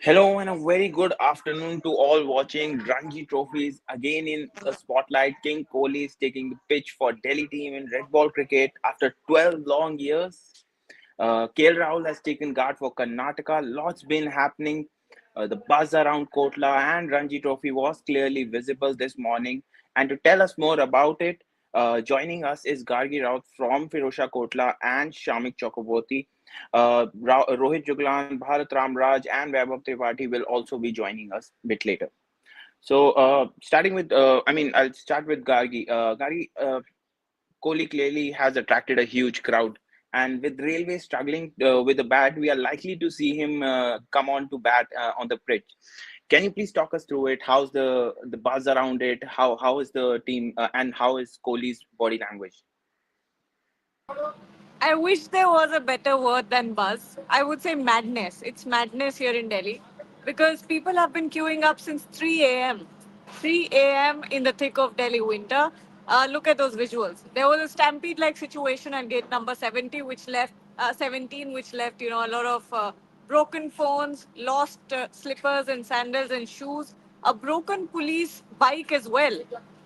Hello and a very good afternoon to all watching Ranji trophies. Again in the spotlight, King Kohli is taking the pitch for Delhi team in red ball cricket after 12 long years. KL Rahul has taken guard for Karnataka. Lots been happening. The buzz around Kotla and Ranji Trophy was clearly visible this morning. And to tell us more about it, joining us is Gargi Raut from Firosha Kotla and Shamik Chakraborty. Rohit Juglan, Bharat Ramraj, and Vaibhav Tripathi will also be joining us a bit later. So, I'll start with Gargi. Gargi, Kohli clearly has attracted a huge crowd. And with Railway struggling with the bat, we are likely to see him come on to bat on the pitch. Can you please talk us through it? How's the buzz around it? How is the team and how is Kohli's body language? I wish there was a better word than buzz. I would say madness. It's madness here in Delhi because people have been queuing up since 3 a.m. 3 a.m. in the thick of Delhi winter. Look at those visuals. There was a stampede like situation at gate number 70, which left 17, which left a lot of broken phones, lost slippers and sandals and shoes, a broken police bike as well,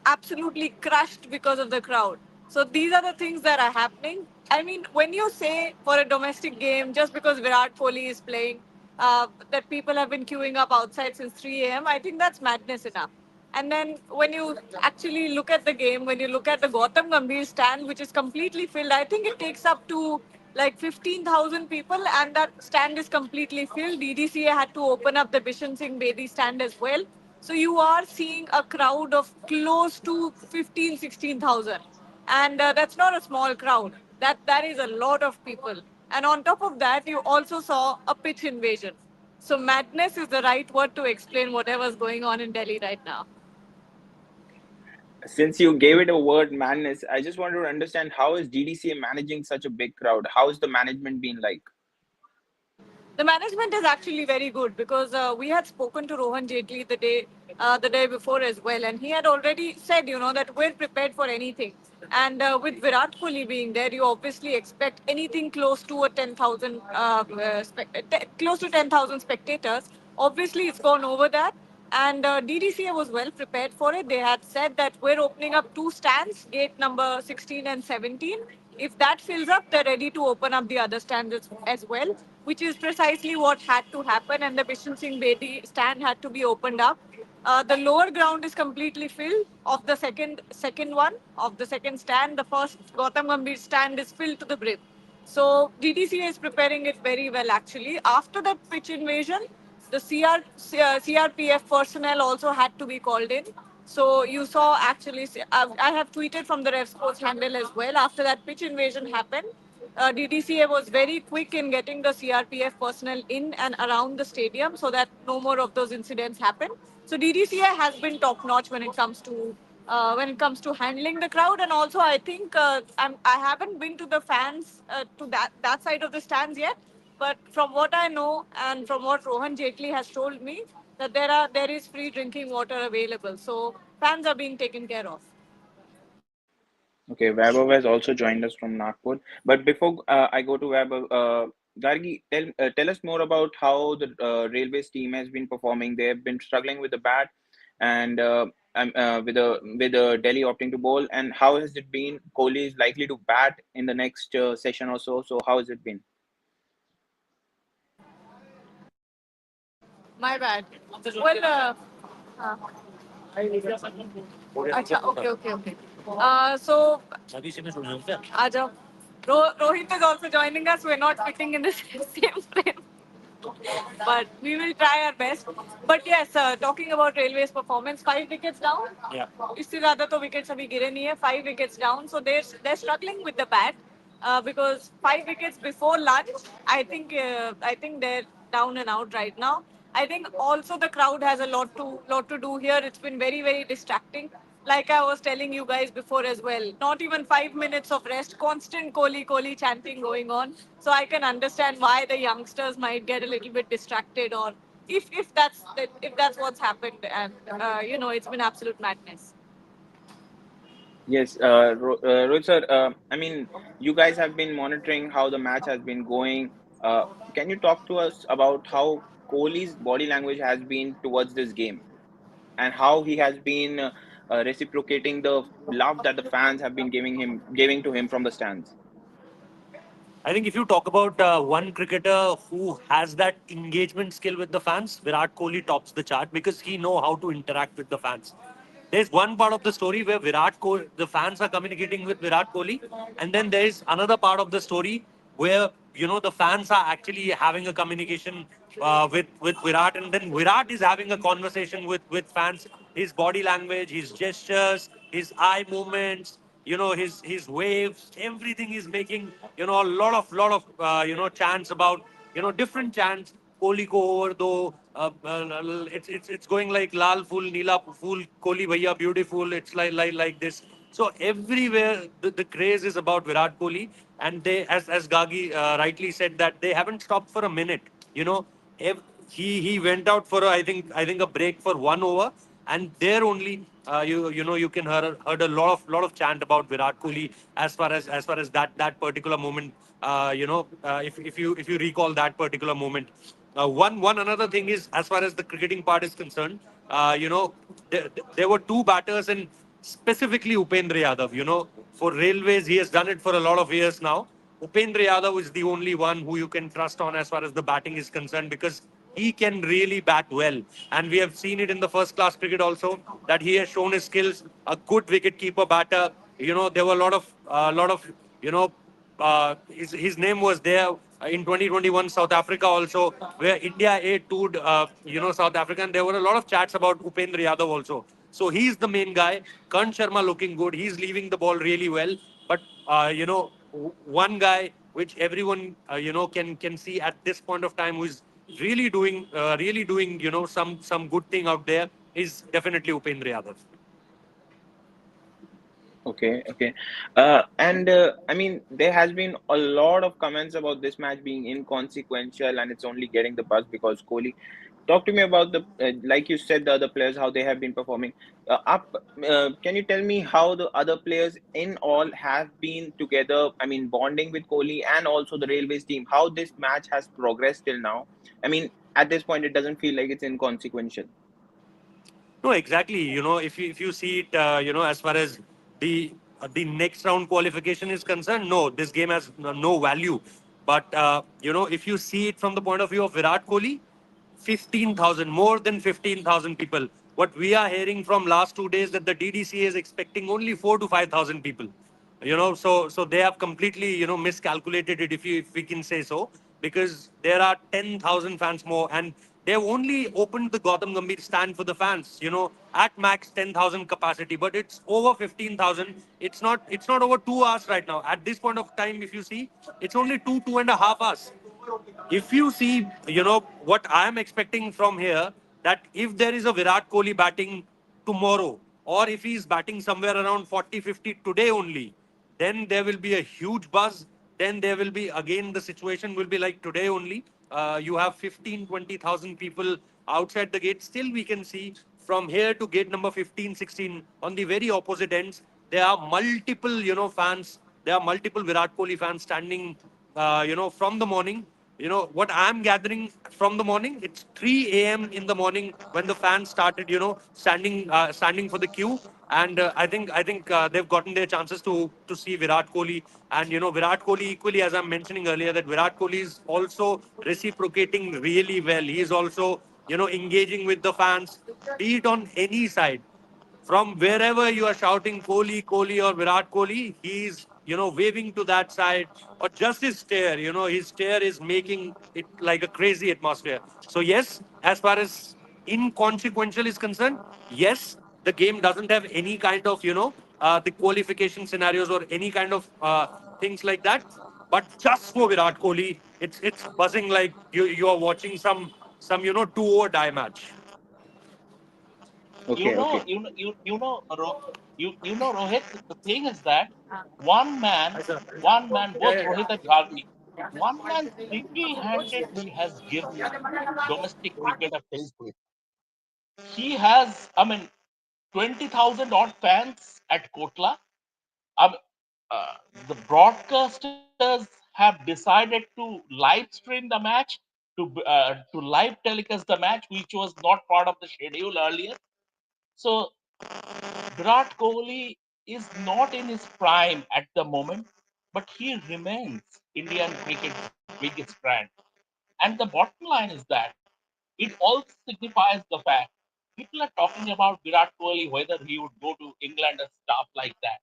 absolutely crushed because of the crowd. So these are the things that are happening. I mean, when you say for a domestic game, just because Virat Kohli is playing, that people have been queuing up outside since 3 a.m., I think that's madness enough. And then when you actually look at the game, when you look at the Gautam Gambhir stand, which is completely filled, I think it takes up to like 15,000 people, and that stand is completely filled. DDCA had to open up the Bishan Singh Bedi stand as well. So you are seeing a crowd of close to 15, 16,000, and that's not a small crowd. That is a lot of people. And on top of that, you also saw a pitch invasion. So madness is the right word to explain whatever's going on in Delhi right now. Since you gave it a word madness, I just want to understand how is DDCA managing such a big crowd? How is the management been like? The management is actually very good because we had spoken to Rohan Jaitley the day before as well, and he had already said, that we're prepared for anything. And with Virat Kohli being there, you obviously expect anything close to a 10,000, close to 10,000 spectators. Obviously, it's gone over that. And DDCA was well prepared for it. They had said that we're opening up two stands, gate number 16 and 17. If that fills up, they're ready to open up the other stands as well, which is precisely what had to happen. And the Bishan Singh Bedi stand had to be opened up. The lower ground is completely filled of the second one of the second stand. The first Gautam Gambhir stand is filled to the brim. So DDCA is preparing it very well actually. After that pitch invasion, the CRPF personnel also had to be called in. So you saw actually, I have tweeted from the Rev Sports handle as well. After that pitch invasion happened, DDCA was very quick in getting the CRPF personnel in and around the stadium so that no more of those incidents happen. So DDCA has been top notch when it comes to handling the crowd, and also I think I haven't been to the fans to that side of the stands yet, but from what I know and from what Rohan Jaitley has told me, that there is free drinking water available, so fans are being taken care of. Okay, Vaibhav has also joined us from Nagpur. But before I go to Vaibhav, Gargi, tell us more about how the Railways team has been performing. They have been struggling with the bat and with the Delhi opting to bowl. And how has it been? Kohli is likely to bat in the next session or so. So how has it been? My bad. Well, uh, अच्छा, okay, okay, okay. So, Aja, Rohit is also joining us. We're not fitting in the same frame, but we will try our best. But yes, talking about Railways performance, 5 wickets down. Yeah. इससे ज़्यादा तो wickets अभी गिरे नहीं है. 5 wickets down, so they're struggling with the bat because 5 wickets before lunch. I think they're down and out right now. I think also the crowd has a lot to do here. It's been very very distracting. Like I was telling you guys before as well, not even 5 minutes of rest, constant Kohli Kohli chanting going on. So I can understand why the youngsters might get a little bit distracted, or if that's what's happened, and it's been absolute madness. Yes, Rohit sir. I mean, you guys have been monitoring how the match has been going. Uh, can you talk to us about how Kohli's body language has been towards this game and how he has been reciprocating the love that the fans have been giving to him from the stands? I think if you talk about one cricketer who has that engagement skill with the fans, Virat Kohli tops the chart because he know how to interact with the fans. There's one part of the story where Virat Kohli, the fans are communicating with Virat Kohli, and then there is another part of the story where the fans are actually having a communication with Virat, and then Virat is having a conversation with fans. His body language, his gestures, his eye movements, his waves, everything is making a lot of chants about different chants. Kohli ko over do. It's going like Lal Ful, Neela Ful, Kohli Bhaiya, beautiful. It's like this. So everywhere the craze is about Virat Kohli, and they, as Gagi rightly said, that they haven't stopped for a minute. You know, ev- he went out for I think a break for 1 over, and there only you can heard a lot of chant about Virat Kohli as far as that particular moment. If you recall that particular moment. One another thing is, as far as the cricketing part is concerned, there were two batters, and specifically Upendra Yadav. For Railways, he has done it for a lot of years now. Upendra Yadav is the only one who you can trust on as far as the batting is concerned, because he can really bat well. And we have seen it in the first class cricket also, that he has shown his skills, a good wicket keeper batter. There were a lot of, you know, his name was there in 2021 South Africa also, where India A2'd, South Africa. And there were a lot of chats about Upendra Yadav also. So he's the main guy. Karn Sharma looking good. He's leaving the ball really well. But, one guy which everyone, can see at this point of time, who is really doing, some good thing out there, is definitely Upendra Yadav. Okay, okay. And I mean, there has been a lot of comments about this match being inconsequential and it's only getting the buzz because Kohli. Talk to me about like you said, the other players, how they have been performing. Can you tell me how the other players in all have been together? I mean, bonding with Kohli and also the Railways team. How this match has progressed till now? I mean, at this point, it doesn't feel like it's inconsequential. No, exactly. If you see it, as far as the next round qualification is concerned, no, this game has no value. But if you see it from the point of view of Virat Kohli, 15,000, more than 15,000 people. What we are hearing from last 2 days, that the DDC is expecting only 4 to 5,000 people. So they have completely miscalculated it, if we can say so, because there are 10,000 fans more, and they've only opened the Gautam Gambhir stand for the fans, at max 10,000 capacity, but it's over 15,000. It's not over 2 hours right now. At this point of time, if you see, it's only 2.5 hours. If you see, what I am expecting from here, that if there is a Virat Kohli batting tomorrow, or if he is batting somewhere around 40, 50 today only, then there will be a huge buzz. Then there will be, again, the situation will be like today only. You have 15, 20,000 people outside the gate. Still, we can see from here to gate number 15, 16, on the very opposite ends, there are multiple, fans. There are multiple Virat Kohli fans standing, from the morning. What I'm gathering from the morning, it's 3 a.m. in the morning when the fans started, standing for the queue. And I think they've gotten their chances to see Virat Kohli. And Virat Kohli, equally, as I'm mentioning earlier, that Virat Kohli is also reciprocating really well. He is also engaging with the fans, be it on any side. From wherever you are shouting Kohli, Kohli, or Virat Kohli, he's waving to that side, or just his stare. His stare is making it like a crazy atmosphere. So yes, as far as inconsequential is concerned, yes, the game doesn't have any kind of the qualification scenarios or any kind of things like that. But just for Virat Kohli, it's buzzing like you are watching some 2 or die match. Okay, okay. Rohit. The thing is that one man, both Rohit and Gandhi, one man single-handedly has given domestic cricket a facelift. He has, I mean, 20,000 odd fans at Kotla. I mean, uh, the broadcasters have decided to live stream the match, to live telecast the match, which was not part of the schedule earlier. So Virat Kohli is not in his prime at the moment, but he remains Indian cricket's biggest brand. And the bottom line is that it also signifies the fact people are talking about Virat Kohli, whether he would go to England and stuff like that.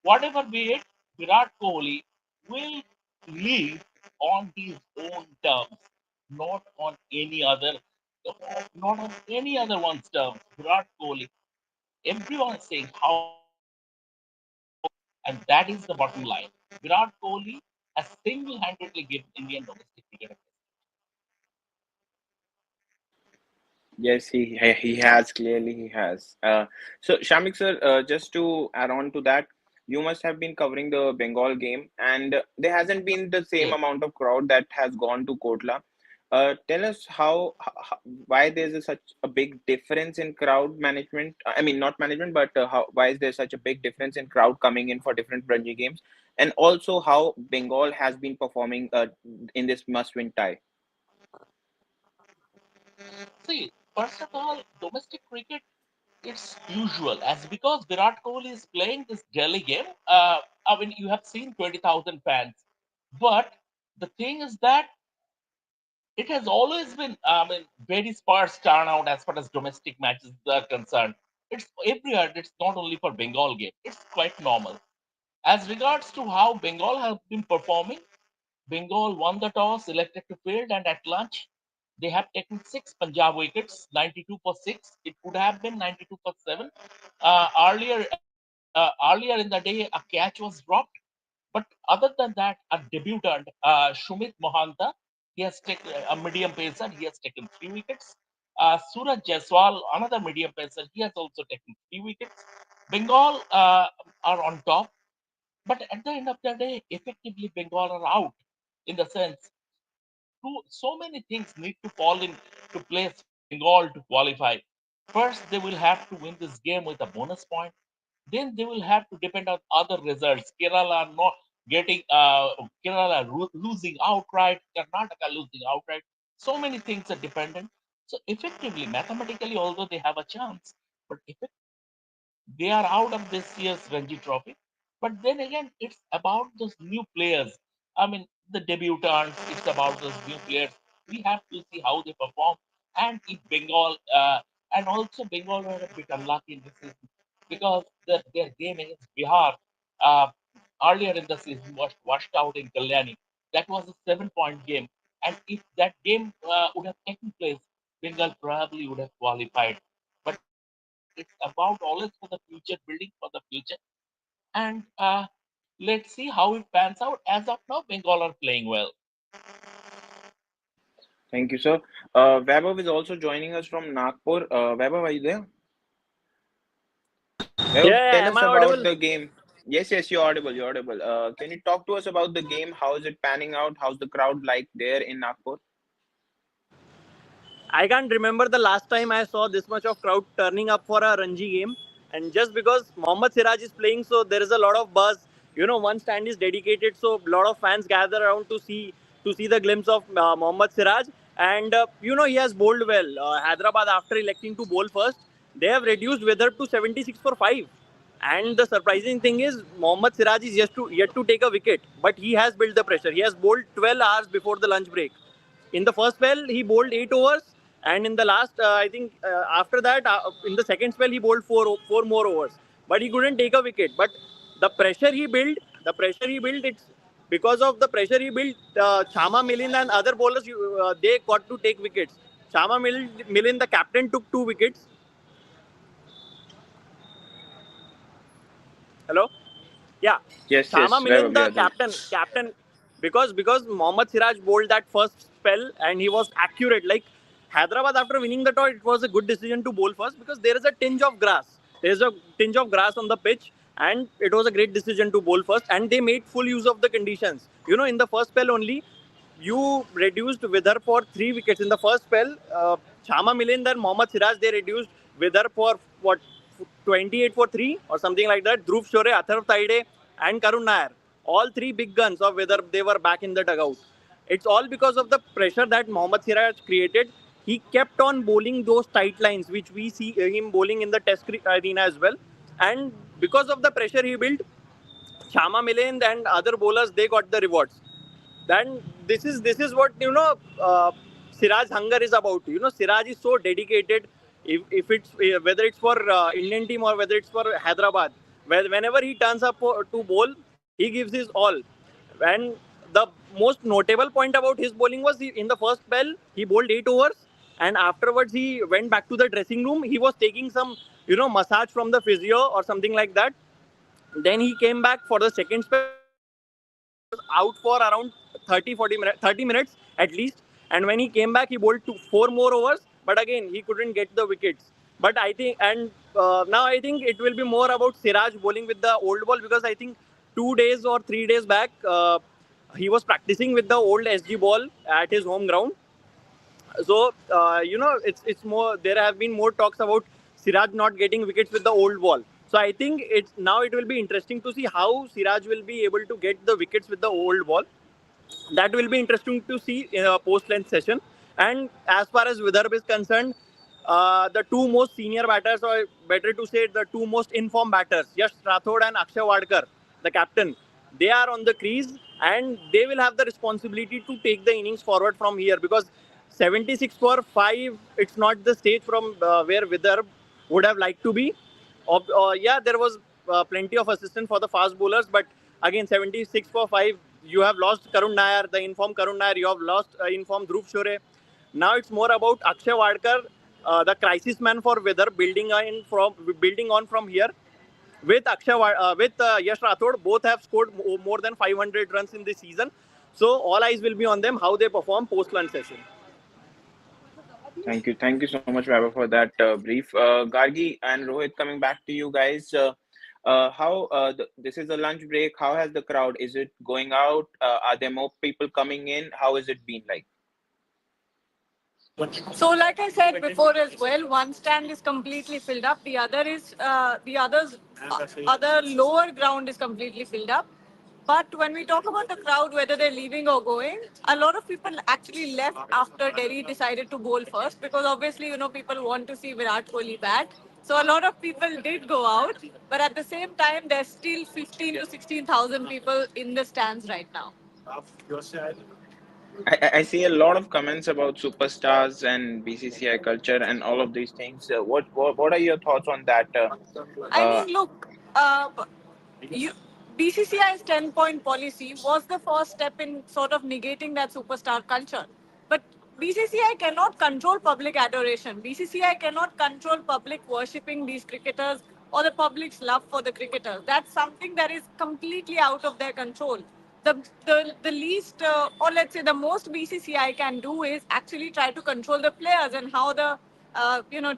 Whatever be it, Virat Kohli will live on his own terms, not on any other, not on any other one's terms. Virat Kohli, everyone is saying how great Virat Kohli is, and that is the bottom line. Virat Kohli has single-handedly given Indian domestic cricket. Yes, he has, clearly he has. So Shamik sir, just to add on to that, you must have been covering the Bengal game, and there hasn't been the same Yes. amount of crowd that has gone to Kotla. Tell us why there's such a big difference in crowd management. I mean, not management, but why is there such a big difference in crowd coming in for different Ranji games, and also how Bengal has been performing in this must-win tie. See, first of all, domestic cricket, it's usual as because Virat Kohli is playing this Delhi game. I mean, you have seen 20,000 fans, but the thing is that it has always been, I mean, very sparse turnout as far as domestic matches are concerned. It's everywhere. It's not only for Bengal game. It's quite normal. As regards to how Bengal have been performing, Bengal won the toss, elected to field, and at lunch, they have taken six Punjab wickets, 92 for six. It could have been 92 for seven. Earlier in the day, a catch was dropped. But other than that, a debutant, Shumit Mohanta, he has taken a medium pacer. He has taken three wickets. Suraj Jaiswal, another medium pacer, he has also taken three wickets. Bengal are on top, but at the end of the day, effectively Bengal are out in the sense so many things need to fall into place for Bengal to qualify. First, they will have to win this game with a bonus point. Then they will have to depend on other results. Kerala not getting, Kerala losing outright, Karnataka losing outright. So many things are dependent. So effectively, mathematically, although they have a chance, but they are out of this year's Ranji Trophy. But then again, it's about those new players. I mean, the debutants. It's about those new players. We have to see how they perform, and if Bengal, and also Bengal were a bit unlucky in this season because their game against Bihar uh, earlier in the season was washed out in Kalyani. That was a 7 point game, and if that game would have taken place, Bengal probably would have qualified. But it's about always for the future, building for the future. And let's see how it pans out. As of now, Bengal are playing well. Thank you, sir. Vaibhav is also joining us from Nagpur. Vaibhav, are you there? Vaibhav, Yeah, tell am us I about audible? the game. Yes, yes, you're audible. You're audible. Can you talk to us about the game? How is it panning out? How's the crowd like there in Nagpur? I can't remember the last time I saw this much of crowd turning up for a Ranji game. And just because Mohammad Siraj is playing, so there is a lot of buzz. You know, one stand is dedicated, so a lot of fans gather around to see the glimpse of Mohammad Siraj. And he has bowled well. Hyderabad, after electing to bowl first, they have reduced weather to 76 for 5. And the surprising thing is, Mohammad Siraj is yet to take a wicket, but he has built the pressure. He has bowled 12 hours before the lunch break. In the first spell, he bowled 8 overs, and in the last, I think after that, in the second spell, he bowled four more overs. But he couldn't take a wicket. But the pressure he built, it's because of the pressure he built. Chama Milind and other bowlers, they got to take wickets. Chama Milind, the captain, took 2 wickets. Hello. Yeah, Yes, Shama yes, Vaibhav, Milind, we the are there. captain, because Mohammad Siraj bowled that first spell and he was accurate. Like Hyderabad, after winning the toss, it was a good decision to bowl first because there is a tinge of grass. There is a tinge of grass on the pitch, and it was a great decision to bowl first. And they made full use of the conditions. You know, in the first spell only, you reduced Vidar for 3 wickets in the first spell. Chama Milind and Mohammad Siraj, they reduced Vidar for what, 28 for 3 or something like that. Dhruv Shore, Atharv Taide, and Karun Nair. all three big guns of whether they were back in the dugout. It's all because of the pressure that Mohammad Siraj created. He kept on bowling those tight lines, which we see him bowling in the arena as well. And because of the pressure he built, Chama Milind and other bowlers, they got the rewards. Then this is what Siraj hunger is about. Siraj is so dedicated. If it's whether it's for Indian team or whether it's for Hyderabad, whenever he turns up to bowl, he gives his all. And the most notable point about his bowling was in the first spell he bowled 8 overs, and afterwards he went back to the dressing room. He was taking some massage from the physio or something like that. Then he came back for the second spell. He was out for around 30 minutes, 30 minutes at least. And when he came back, he bowled 4 more overs. But again, he couldn't get the wickets. But I think, and now I think it will be more about Siraj bowling with the old ball, because I think 2 days or 3 days back, he was practicing with the old SG ball at his home ground. So it's more. There have been more talks about Siraj not getting wickets with the old ball. So I think it will be interesting to see how Siraj will be able to get the wickets with the old ball. That will be interesting to see in a post-length session. And as far as Vidarbh is concerned, the two most senior batters, or better to say the two most informed batters, Yash Rathod and Akshay Wadkar, the captain, they are on the crease, and they will have the responsibility to take the innings forward from here, because 76 for 5, it's not the stage from where Vidarbh would have liked to be. Yeah, there was plenty of assistance for the fast bowlers, but again, 76 for 5, you have lost Karun Nair, the informed Karun Nair, you have lost informed Dhruv Shore. Now it's more about Akshay Wadkar, the crisis man for weather, building on from here. With Yash Rathod, both have scored more than 500 runs in this season. So all eyes will be on them, how they perform post lunch session. Thank you so much, Vaibhav, for that brief. Gargi and Rohit, coming back to you guys. This is a lunch break. How has the crowd? Is it going out? Are there more people coming in? How has it been like? So, like I said before as well, one stand is completely filled up. The other lower ground is completely filled up. But when we talk about the crowd, whether they're leaving or going, a lot of people actually left after Delhi decided to bowl first, because obviously, people want to see Virat Kohli bat. So a lot of people did go out, but at the same time, there's still 15 to 16,000 people in the stands right now. I see a lot of comments about superstars and BCCI culture and all of these things. What are your thoughts on that? I mean, look, you, BCCI's 10-point policy was the first step in sort of negating that superstar culture. But BCCI cannot control public adoration. BCCI cannot control public worshipping these cricketers or the public's love for the cricketers. That's something that is completely out of their control. The least, or let's say the most BCCI can do is actually try to control the players and how the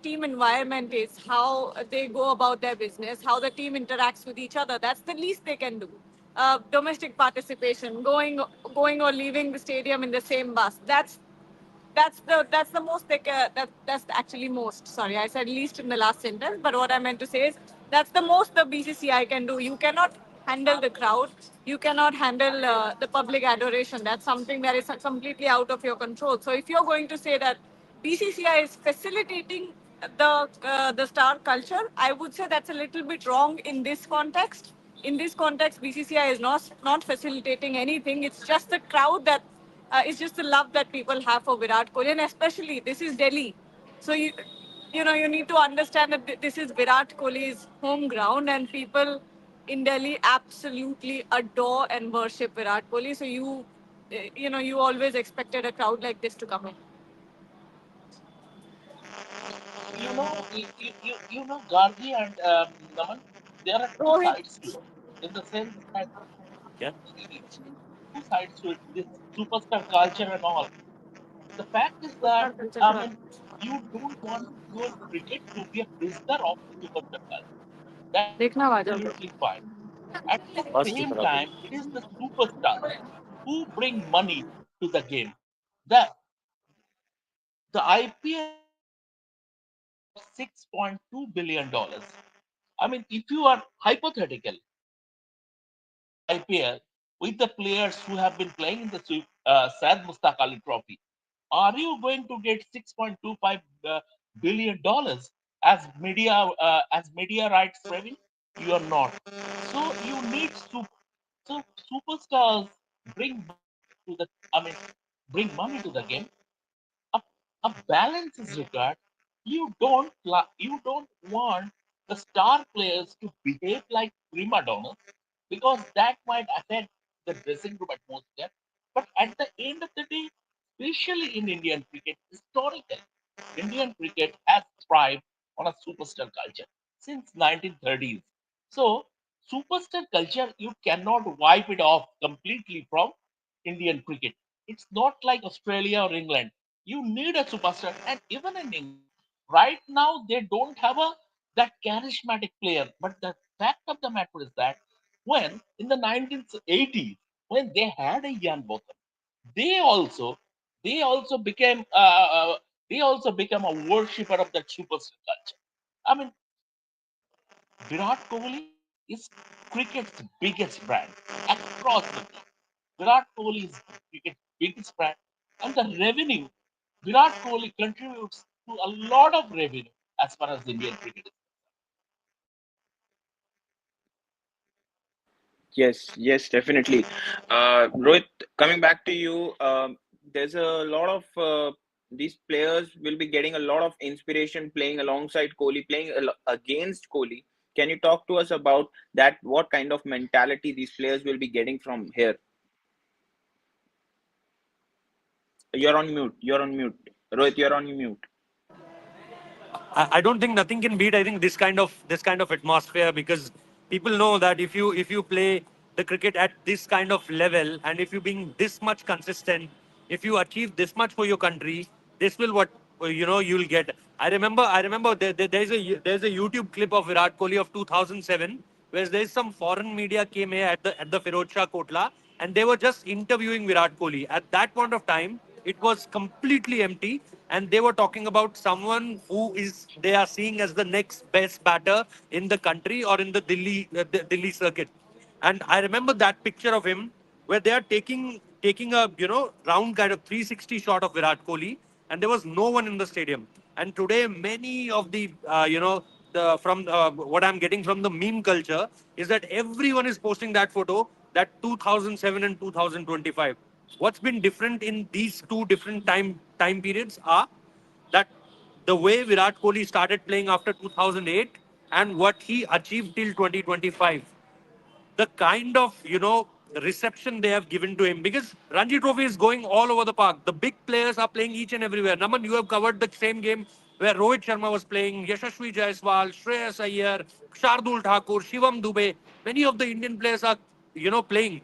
team environment is, how they go about their business, how the team interacts with each other. That's the least they can do. Domestic participation, going or leaving the stadium in the same bus. That's the most that's actually most. Sorry, I said least in the last sentence, but what I meant to say is that's the most the BCCI can do. You cannot handle the crowd. You cannot handle the public adoration. That's something that is completely out of your control. So if you're going to say that BCCI is facilitating the star culture, I would say that's a little bit wrong in this context. In this context, BCCI is not facilitating anything. It's just the crowd that it's just the love that people have for Virat Kohli, and especially this is Delhi. So you need to understand that this is Virat Kohli's home ground, and people in Delhi absolutely adore and worship Virat Kohli. So you always expected a crowd like this to come in. Gargi and Naman, there are two Rohit, sides to it. In the sense that Yeah. two sides to it, this superstar culture and all. The fact is that, I mean, you don't want your cricket to be a prisoner of the superstar culture. That is देखना आ जाओ। absolutely fine. At the Bus की same तरह time, it is the superstars who bring money to the game. The the IPL is about $6.2 billion. I mean, if you are hypothetical, if you are playing IPL, with the players who have been playing in the Sad Mustaq Ali Trophy. Are you going to get $6.25 billion as media rights revenue? You are not. So you need so superstars bring money to the I mean bring money to the game. A, a balance is required. You don't want the star players to behave like prima donnas because that might affect the dressing room atmosphere. But at the end of the day, especially in Indian cricket, historically, Indian cricket has thrived on a superstar culture since 1930s. So, superstar culture, you cannot wipe it off completely from Indian cricket. It's not like Australia or England. You need a superstar, and even in England, right now they don't have a that charismatic player. But the fact of the matter is that when in the 1980s, when they had a Ian Botham, they also they also became they also became a worshipper of that superstar culture. I mean, Virat Kohli is cricket's biggest brand across the globe. Virat Kohli is cricket's biggest brand, and the revenue Virat Kohli contributes to a lot of revenue as far as Indian cricket is. Yes, yes, definitely. Rohit, coming back to you, there's a lot of these players will be getting a lot of inspiration playing alongside Kohli, playing against Kohli. Can you talk to us about that? What kind of mentality these players will be getting from here? You're on mute. You're on mute. Rohit, you're on mute. I don't think nothing can beat. I think this kind of atmosphere, because people know that if you play the cricket at this kind of level, and if you being this much consistent, if you achieve this much for your country, this will what you'll get. I remember there's a YouTube clip of Virat Kohli of 2007 where there's some foreign media came here at the Firoz Shah Kotla, and they were just interviewing Virat Kohli. At that point of time, it was completely empty, and they were talking about someone who is they are seeing as the next best batter in the country or in the Delhi circuit. And I remember that picture of him where they are taking a round kind of 360 shot of Virat Kohli, and there was no one in the stadium. And today, many of the the from what I'm getting from the meme culture is that everyone is posting that photo, that 2007 and 2025. What's been different in these two different time periods are that the way Virat Kohli started playing after 2008 and what he achieved till 2025, the kind of reception they have given to him, because Ranji Trophy is going all over the park. The big players are playing each and everywhere. Naman, you have covered the same game where Rohit Sharma was playing, Yashasvi Jaiswal, Shreyas Iyer, Shardul Thakur, Shivam Dubey. Many of the Indian players are playing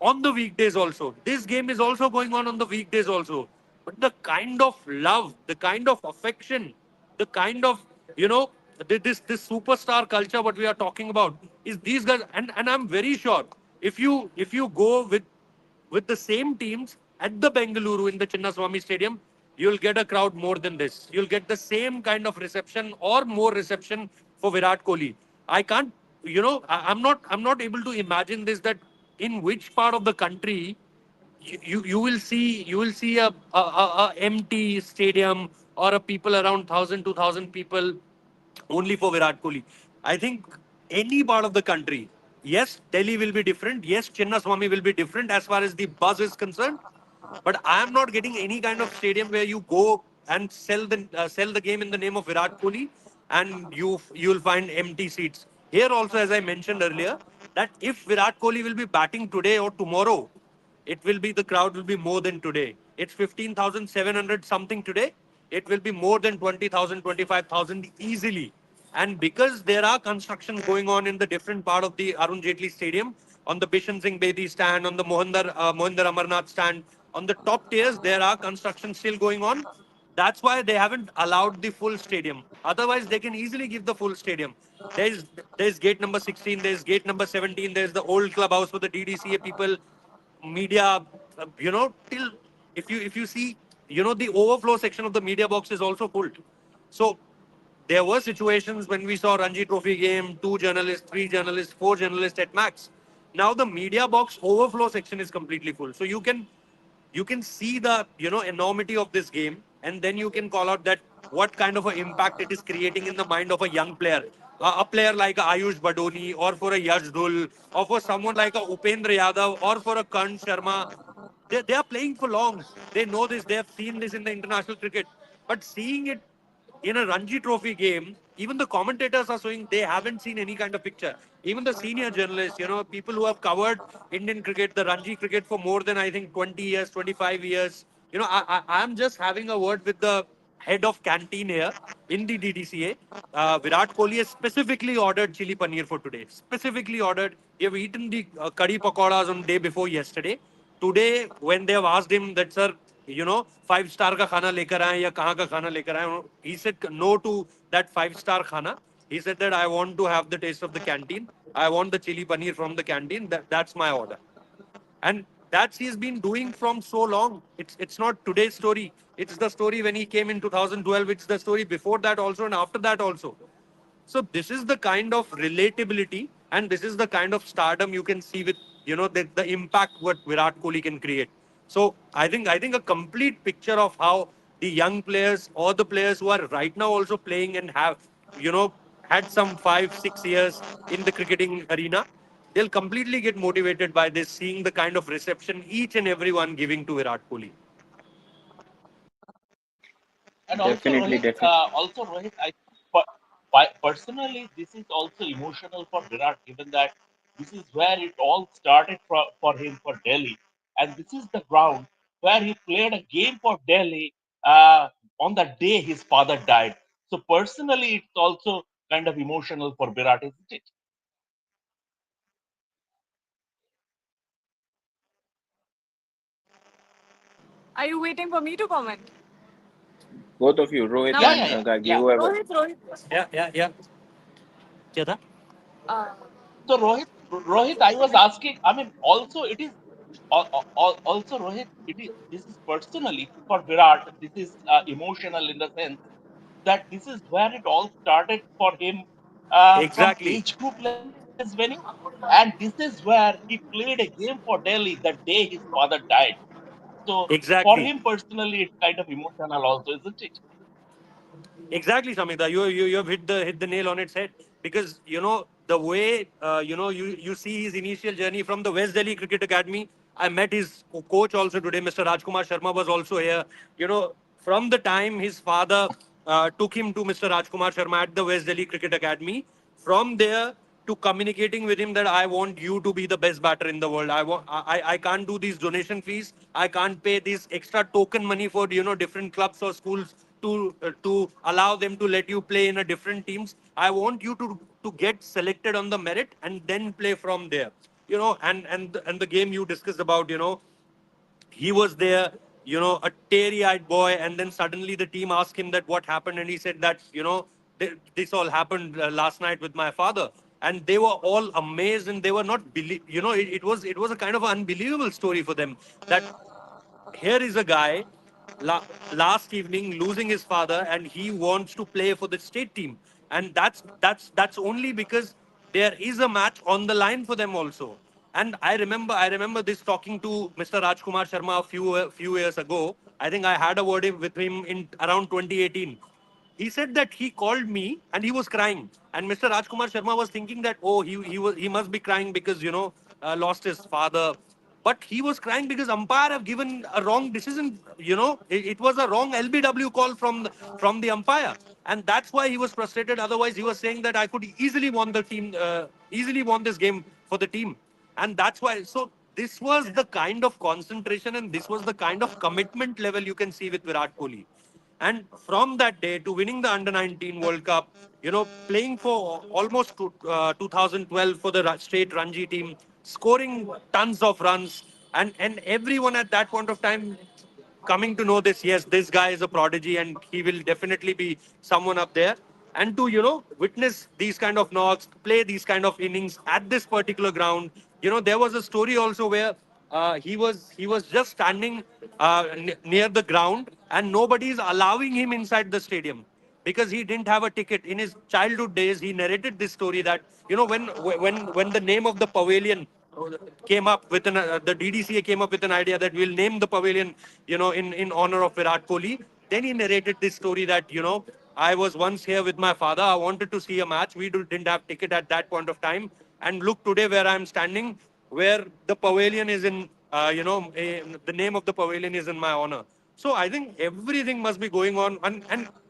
on the weekdays also. This game is also going on the weekdays also. But the kind of love, the kind of affection, the kind of you know this superstar culture what we are talking about is these guys. And I'm very sure if you go with the same teams at the Bengaluru in the Chinnaswamy Stadium, you'll get a crowd more than this. You'll get the same kind of reception or more reception for Virat Kohli. I can't, I'm not able to imagine this, that in which part of the country you will see a empty stadium or a people around 1,000 2,000 people only for Virat Kohli. I think any part of the country, yes, Delhi will be different. Yes, Chinnaswamy will be different as far as the buzz is concerned. But I am not getting any kind of stadium where you go and sell the game in the name of Virat Kohli, and you'll find empty seats. Here also, as I mentioned earlier, that if Virat Kohli will be batting today or tomorrow, it will be the crowd will be more than today. It's 15,700 something today. It will be more than 20,000, 25,000 easily. And because there are constructions going on in the different part of the Arun Jaitley Stadium, on the Bishan Singh Bedi stand, on the Mohinder Amarnath stand, on the top tiers, there are construction still going on. That's why they haven't allowed the full stadium. Otherwise, they can easily give the full stadium. There's there's gate number 16, there's gate number 17, there's the old clubhouse for the DDCA people, media, till if you see, the overflow section of the media box is also full. So there were situations when we saw Ranji Trophy game, two journalists, three journalists, four journalists at max. Now the media box overflow section is completely full. So you can see the enormity of this game, and then you can call out that what kind of an impact it is creating in the mind of a young player, a player like a Ayush Badoni, or for a Yash Dhul, or for someone like a Upendra Yadav, or for a Karn Sharma. They are playing for long. They know this. They have seen this in the international cricket. But seeing it in a Ranji Trophy game, even the commentators are showing they haven't seen any kind of picture. Even the senior journalists, people who have covered Indian cricket, the Ranji cricket for more than I think 20 years, 25 years. I'm just having a word with the head of canteen here in the DDCA. Virat Kohli has specifically ordered chili paneer for today. Specifically ordered. We have eaten the curry pakoras on day before yesterday. Today, when they have asked him that, sir, 5 star का खाना लेकर आए या कहाँ का खाना लेकर आए, he said no to that 5 star खाना. He said that I want to have the taste of the canteen. I want the chili paneer from the canteen. That's my order. And that he's been doing from so long. It's not today's story. It's the story when he came in 2012. It's the story before that also and after that also. So this is the kind of relatability and this is the kind of stardom you can see with the impact what Virat Kohli can create. So I think a complete picture of how the young players or the players who are right now also playing and have you know had some 5 6 years in the cricketing arena, they'll completely get motivated by this, seeing the kind of reception each and everyone giving to Virat Kohli. And Definitely, definitely. Also Rohit, personally, this is also emotional for Virat, given that this is where it all started for him for Delhi, and this is the ground where he played a game for Delhi on the day his father died. So personally, it's also kind of emotional for Virat, isn't it? Are you waiting for me to comment? Both of you, Rohit Now, Yeah, and yeah, yeah, Gagi, yeah. whoever. Rohit. Yeah, yeah, yeah. क्या था? Uh, So Rohit, I was asking. I mean, also it is also Rohit. It is this is personally for Virat. This is emotional in the sense that this is where it all started for him from Exactly, age group less venue, and this is where he played a game for Delhi the day his father died. So for him exactly. personally, it's kind of emotional also, isn't it? Exactly, Samita. You have hit the nail on its head because the way you see his initial journey from the West Delhi Cricket Academy. I met his coach also today, Mr. Rajkumar Sharma was also here. From the time his father took him to Mr. Rajkumar Sharma at the West Delhi Cricket Academy, from there to communicating with him that I want you to be the best batter in the world. I can't do these donation fees. I can't pay this extra token money for different clubs or schools to allow them to let you play in a different teams. I want you to get selected on the merit and then play from there. And the game you discussed about, he was there, a teary-eyed boy, and then suddenly the team asked him that what happened, and he said that this all happened last night with my father, and they were all amazed, and they were not believe. It was a kind of unbelievable story for them that here is a guy la- last evening losing his father and he wants to play for the state team, and that's only because there is a match on the line for them also. And I remember this talking to Mr. Rajkumar Sharma a few years ago. I think I had a word with him in around 2018. He said that he called me and he was crying, and Mr. Rajkumar Sharma was thinking that, oh, he must be crying because lost his father. But he was crying because umpire have given a wrong decision. It was a wrong LBW call from the umpire, and that's why he was frustrated. Otherwise, he was saying that I could easily won this game for the team, and that's why. So this was the kind of concentration and this was the kind of commitment level you can see with Virat Kohli. And from that day to winning the Under 19 World Cup, playing for almost 2012 for the state Ranji team, scoring tons of runs, and everyone at that point of time coming to know this, yes, this guy is a prodigy and he will definitely be someone up there. And to, witness these kind of knocks, play these kind of innings at this particular ground. There was a story also where he was just standing near the ground and nobody is allowing him inside the stadium because he didn't have a ticket. In his childhood days, he narrated this story that when the name of the pavilion came up with the DDCA came up with an idea that we'll name the pavilion, in honor of Virat Kohli. Then he narrated this story that, I was once here with my father. I wanted to see a match. We didn't have ticket at that point of time. And look today where I'm standing, where the pavilion is in, the name of the pavilion is in my honor. So I think everything must be going on.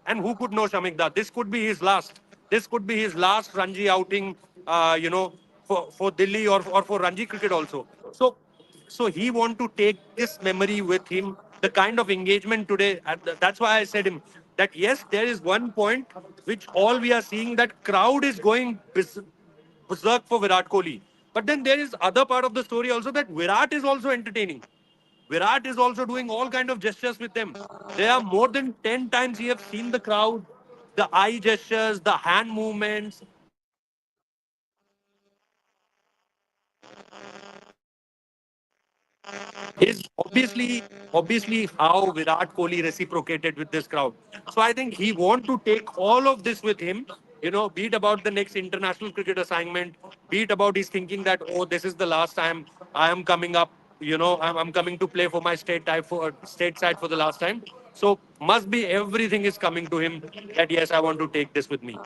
And who could know Shamikda? This could be his last. This could be his last Ranji outing, for Delhi or for Ranji cricket also. So he want to take this memory with him. The kind of engagement today, that's why I said him that yes, there is one point which all we are seeing, that crowd is going berserk for Virat Kohli. But then there is other part of the story also, that Virat is also entertaining. Virat is also doing all kind of gestures with them. There are more than 10 times we have seen the crowd, the eye gestures, the hand movements, is obviously how Virat Kohli reciprocated with this crowd. So I think he want to take all of this with him. Be it about the next international cricket assignment, be it about his thinking that, oh, this is the last time I am coming up. I'm coming to play for my state side for the last time. So must be everything is coming to him that yes, I want to take this with me.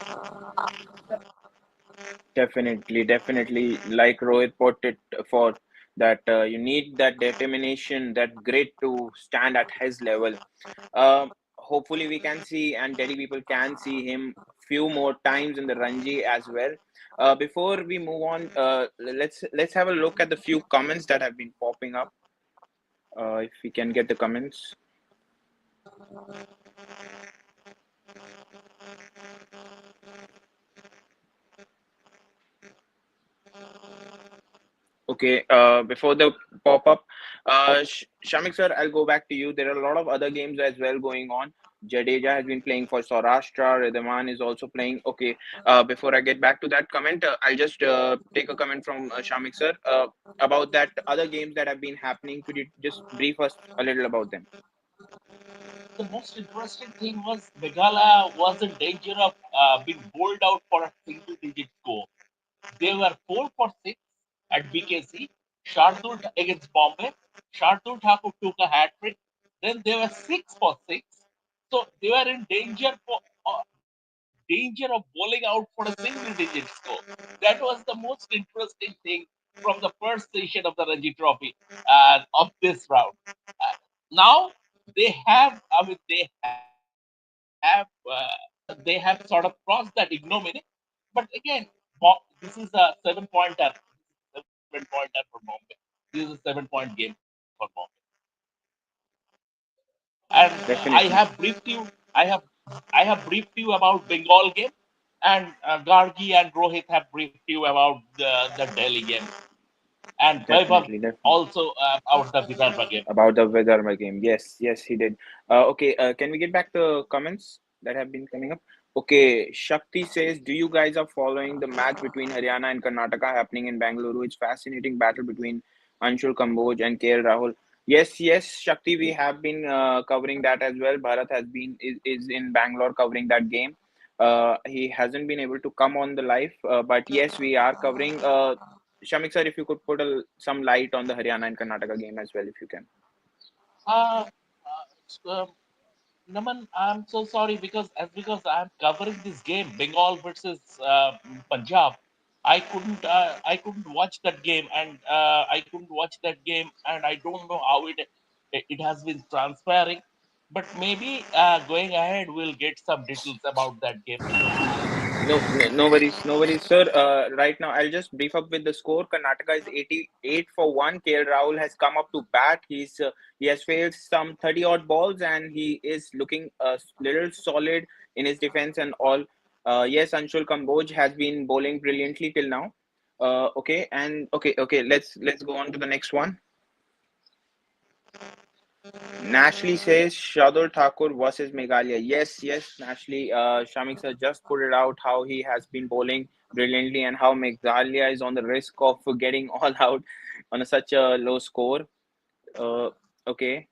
Definitely, definitely. Like Rohit put it for that, you need that determination, that grit to stand at his level. Hopefully, we can see, and Delhi people can see him few more times in the Ranji as well. Before we move on, let's have a look at the few comments that have been popping up. If we can get the comments. Okay, before the pop up, Shamik sir, I'll go back to you. There are a lot of other games as well going on. Jadeja has been playing for Saurashtra. Riddhaman is also playing. Okay, before I get back to that comment, I'll just take a comment from Shamik sir about that other games that have been happening. Could you just brief us a little about them? The most interesting thing was Meghalaya was in danger of being bowled out for a single digit score. They were 4 for 6 at BKC. Shardul against Bombay. Shardul Thakur took a hat trick. Then they were 6 for 6. So they were in danger of bowling out for a single digit score. That was the most interesting thing from the first session of the Ranji Trophy of this round. Uh, Now they have sort of crossed that ignominy. But again, this is a 7 pointer. 7 pointer for Bombay. This is a 7 point game for Bombay. And I have Definitely, briefed you. I have briefed you about Bengal game, and Gargi and Rohit have briefed you about the Delhi game, and Vaibhav definitely, definitely. also about the Vidarbha game. About the Vedharma game. Yes, yes, he did. Okay, can we get back the comments that have been coming up? Okay, Shakti says, do you guys are following the match between Haryana and Karnataka happening in Bangalore? It's fascinating battle between Anshul Kamboj and KL Rahul. Yes, yes, Shakti, we have been covering that as well. Bharat is in Bangalore covering that game. He hasn't been able to come on the live, but yes, we are covering. Shamik sir, if you could put some light on the Haryana and Karnataka game as well, if you can. Uh, Naman, I'm so sorry because I'm covering this game, Bengal versus Punjab. I couldn't watch that game, and I couldn't watch that game, and I don't know how it has been transpiring. But maybe going ahead, we'll get some details about that game. No, no, no worries, no worries, sir. Right now, I'll just brief up with the score. Karnataka is 88 for 1. KL Rahul has come up to bat. He has failed some 30 odd balls and he is looking a little solid in his defense and all. Yes, Anshul Kamboj has been bowling brilliantly till now. Okay, and okay. Let's go on to the next one. Nashley says Shardul Thakur versus Meghalaya. Yes, yes, Nashley. Shamik sir just put it out how he has been bowling brilliantly and how Meghalaya is on the risk of getting all out on such a low score. Uh, okay,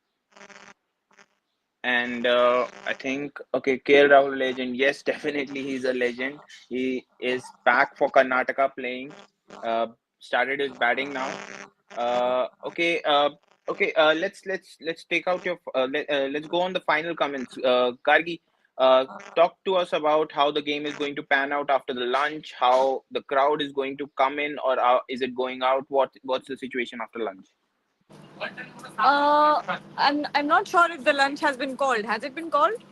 and I think okay, KL Rahul legend. Yes, definitely he's a legend. He is back for Karnataka playing. Uh, started his batting now. Okay. Okay. Let's take out your. Let's go on the final comments. Gargi, talk to us about how the game is going to pan out after the lunch. How the crowd is going to come in, or is it going out? What's the situation after lunch? I'm not sure if the lunch has been called. Has it been called?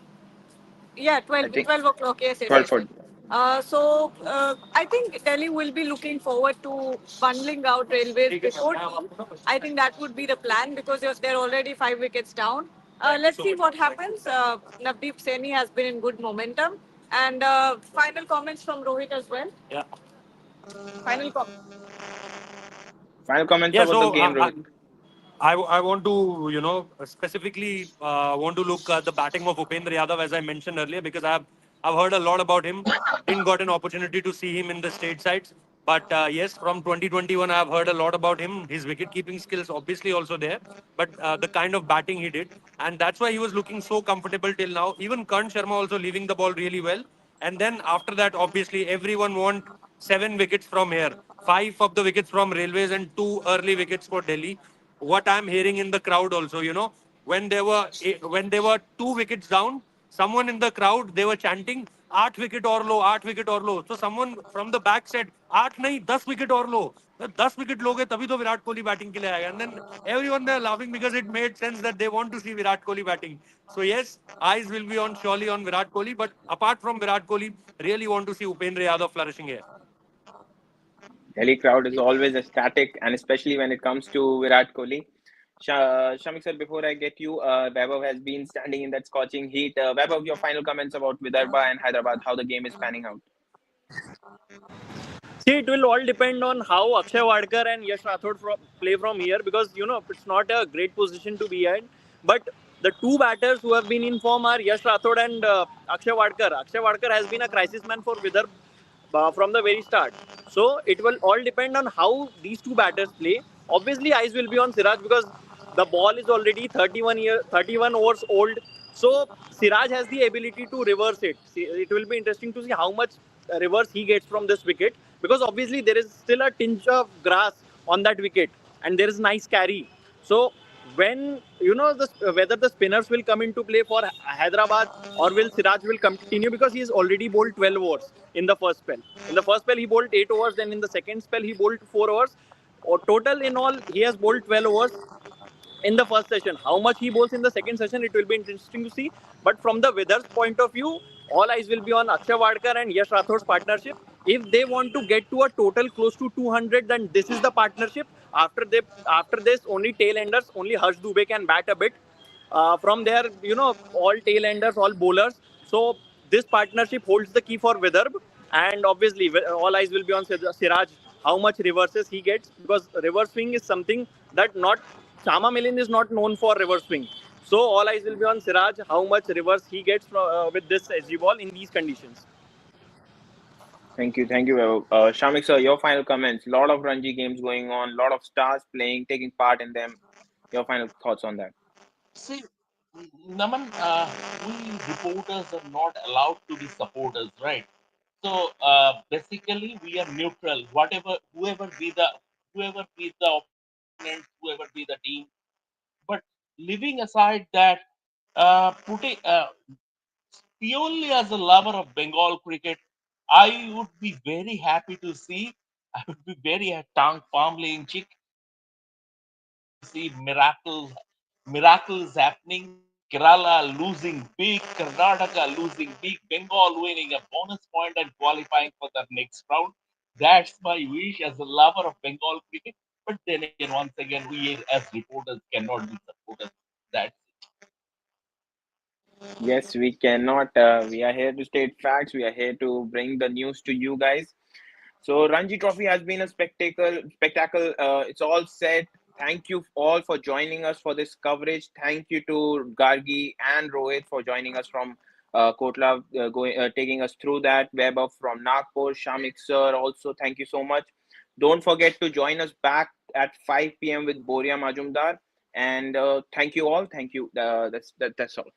Yeah, I think 12 o'clock. Yes, it 12 is. for. I think Delhi will be looking forward to bundling out railways before tea. I think that would be the plan because they're already 5 wickets down. Let's see what happens. Navdeep Saini has been in good momentum. And final comments from Rohit as well. Yeah. Final comments. Final comments Yeah. about the So game, Rohit. I want to, specifically want to look at the batting of Upendra Yadav, as I mentioned earlier, because I've heard a lot about him. Didn't got an opportunity to see him in the state sides. But yes, from 2021, I've heard a lot about him. His wicket keeping skills obviously also there, but the kind of batting he did, and that's why he was looking so comfortable till now. Even Karn Sharma also leaving the ball really well. And then after that, obviously, everyone want 7 wickets from here, 5 of the wickets from Railways, and 2 early wickets for Delhi. What I'm hearing in the crowd also, when there were 2 wickets down, someone in the crowd they were chanting, 8 wicket or low, 8 wicket or low. So someone from the back said, 8 nahi, 10 wicket or low. 10 wicket loge tabhi to Virat Kohli batting ke liye aayega. And then everyone there laughing because it made sense that they want to see Virat Kohli batting. So yes, eyes will be on surely on Virat Kohli, but apart from Virat Kohli, really want to see Upendra Yadav flourishing here. Delhi crowd is always ecstatic, and especially when it comes to Virat Kohli. Shamik sir, before I get you, Vaibhav has been standing in that scorching heat. Vaibhav, your final comments about Vidarbha and Hyderabad, how the game is panning out. See, it will all depend on how Akshay Wadkar and Yash Rathod play from here because it's not a great position to be in. But the two batters who have been in form are Yash Rathod and Akshay Wadkar. Akshay Wadkar has been a crisis man for Vidarbha from the very start. So it will all depend on how these two batters play. Obviously, eyes will be on Siraj because the ball is already 31 overs old. So Siraj has the ability to reverse it. See, it will be interesting to see how much reverse he gets from this wicket because obviously there is still a tinge of grass on that wicket and there is nice carry. So when whether the spinners will come into play for Hyderabad or will Siraj will continue because he has already bowled 12 overs in the first spell. In the first spell he bowled 8 overs, then in the second spell he bowled 4 overs. Or total in all he has bowled 12 overs in the first session. How much he bowls in the second session, it will be interesting to see. But from the weather's point of view, all eyes will be on Akshay Wadkar and Yash Rathod's partnership. If they want to get to a total close to 200, then this is the partnership. After this, only tail enders, only Harsh Dubey can bat a bit. From there, all tail enders, all bowlers. So this partnership holds the key for Vidarbh. And obviously, all eyes will be on Siraj, how much reverses he gets because reverse swing is something that not Chama Milind is not known for reverse swing. So all eyes will be on Siraj, how much reverse he gets with this SG ball in these conditions. Thank you, Vaibhav. Shamik sir, your final comments. Lot of Ranji games going on, lot of stars playing, taking part in them. Your final thoughts on that. See, Naman, we reporters are not allowed to be supporters, right? So basically, we are neutral. Whoever be the opponent, whoever be the team. But leaving aside that, putting purely as a lover of Bengal cricket, I would be very happy to see. I would be very tongue firmly in cheek to see miracles happening. Kerala losing big, Karnataka losing big, Bengal winning a bonus point and qualifying for the next round. That's my wish as a lover of Bengal cricket. But then again, once again, we as reporters cannot be supporters. That's Yes, we cannot. We are here to state facts. We are here to bring the news to you guys. So Ranji Trophy has been a spectacle. Spectacle. It's all set. Thank you all for joining us for this coverage. Thank you to Gargi and Rohit for joining us from Kotla, taking us through that. Weber from Nagpur, Shamik sir. Also, thank you so much. Don't forget to join us back at 5 p.m. with Boria Majumdar. And thank you all. Thank you. That's all.